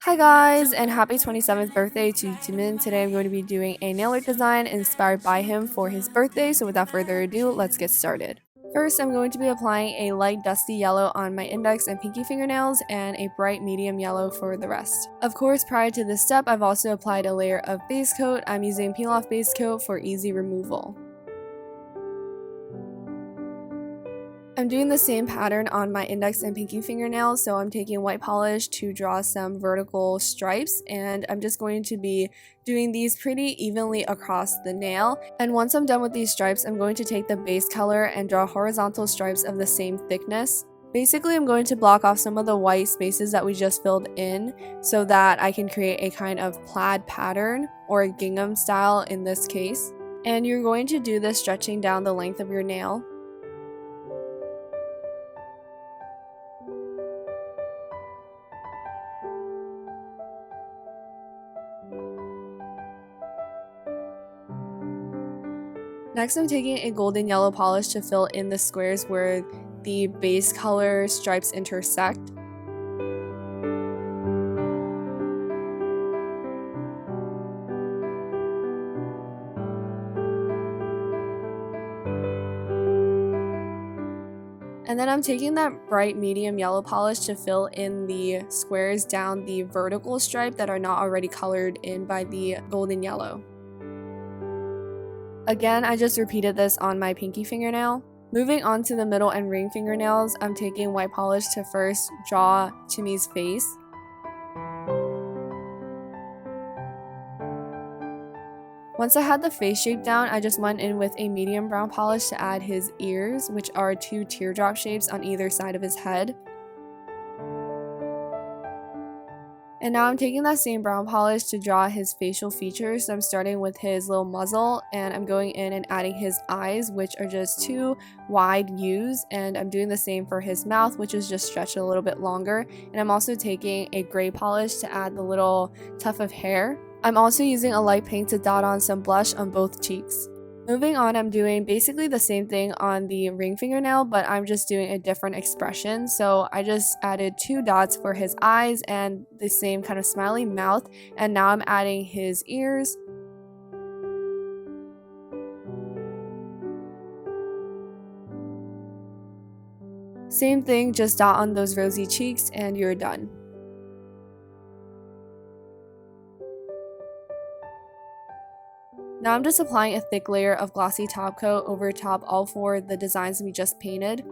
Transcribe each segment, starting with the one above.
Hi guys, and happy 27th birthday to Jimin. Today I'm going to be doing a nail art design inspired by him for his birthday, so without further ado, let's get started. First, I'm going to be applying a light dusty yellow on my index and pinky fingernails and a bright medium yellow for the rest. Of course, prior to this step, I've also applied a layer of base coat. I'm using peel off base coat for easy removal. I'm doing the same pattern on my index and pinky fingernails, so I'm taking white polish to draw some vertical stripes, and I'm just going to be doing these pretty evenly across the nail. And once I'm done with these stripes, I'm going to take the base color and draw horizontal stripes of the same thickness. Basically, I'm going to block off some of the white spaces that we just filled in so that I can create a kind of plaid pattern, or a gingham style in this case. And you're going to do this stretching down the length of your nail. Next, I'm taking a golden yellow polish to fill in the squares where the base color stripes intersect. And then I'm taking that bright medium yellow polish to fill in the squares down the vertical stripe that are not already colored in by the golden yellow. Again, I just repeated this on my pinky fingernail. Moving on to the middle and ring fingernails, I'm taking white polish to first draw Jimmy's face. Once I had the face shape down, I just went in with a medium brown polish to add his ears, which are two teardrop shapes on either side of his head. And now I'm taking that same brown polish to draw his facial features. So I'm starting with his little muzzle, and I'm going in and adding his eyes, which are just two wide U's, and I'm doing the same for his mouth, which is just stretched a little bit longer. And I'm also taking a gray polish to add the little tuft of hair. I'm also using a light pink to dot on some blush on both cheeks. Moving on, I'm doing basically the same thing on the ring fingernail, but I'm just doing a different expression. So I just added two dots for his eyes and the same kind of smiley mouth, and now I'm adding his ears. Same thing, just dot on those rosy cheeks and you're done. Now I'm just applying a thick layer of glossy top coat over top all four of the designs we just painted.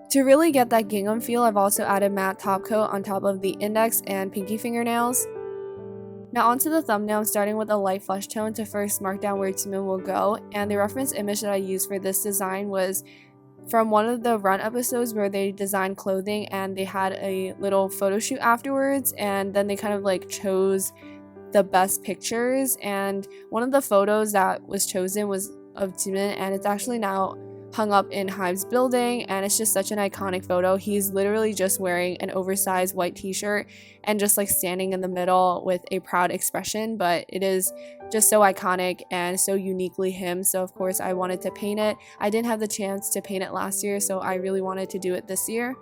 To really get that gingham feel, I've also added matte top coat on top of the index and pinky fingernails. Now onto the thumbnail, I'm starting with a light flesh tone to first mark down where Jimin will go, and the reference image that I used for this design was from one of the Run episodes where they designed clothing and they had a little photo shoot afterwards, and then they kind of like chose the best pictures, and one of the photos that was chosen was of Jimin, and it's actually now hung up in Hive's building, and it's just such an iconic photo. He's literally just wearing an oversized white t-shirt and just like standing in the middle with a proud expression, but it is just so iconic and so uniquely him, so of course I wanted to paint it. I didn't have the chance to paint it last year, so I really wanted to do it this year.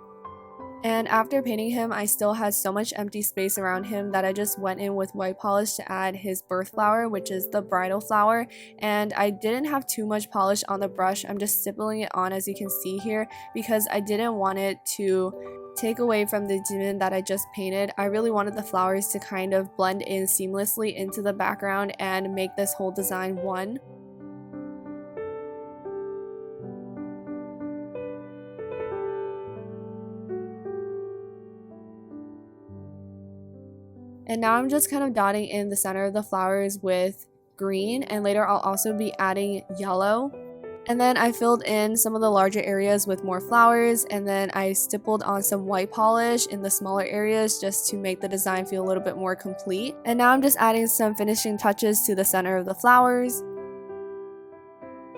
And after painting him, I still had so much empty space around him that I just went in with white polish to add his birth flower, which is the bridal flower. And I didn't have too much polish on the brush. I'm just stippling it on, as you can see here, because I didn't want it to take away from the Jimin that I just painted. I really wanted the flowers to kind of blend in seamlessly into the background and make this whole design one. And now I'm just kind of dotting in the center of the flowers with green, and later I'll also be adding yellow. And then I filled in some of the larger areas with more flowers, and then I stippled on some white polish in the smaller areas just to make the design feel a little bit more complete. And now I'm just adding some finishing touches to the center of the flowers.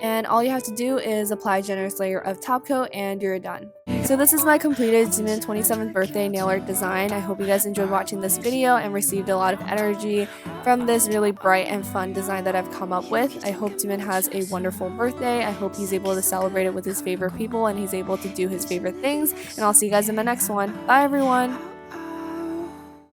And all you have to do is apply a generous layer of top coat and you're done. So this is my completed Jimin 27th birthday nail art design. I hope you guys enjoyed watching this video and received a lot of energy from this really bright and fun design that I've come up with. I hope Jimin has a wonderful birthday. I hope he's able to celebrate it with his favorite people and he's able to do his favorite things. And I'll see you guys in my next one. Bye everyone!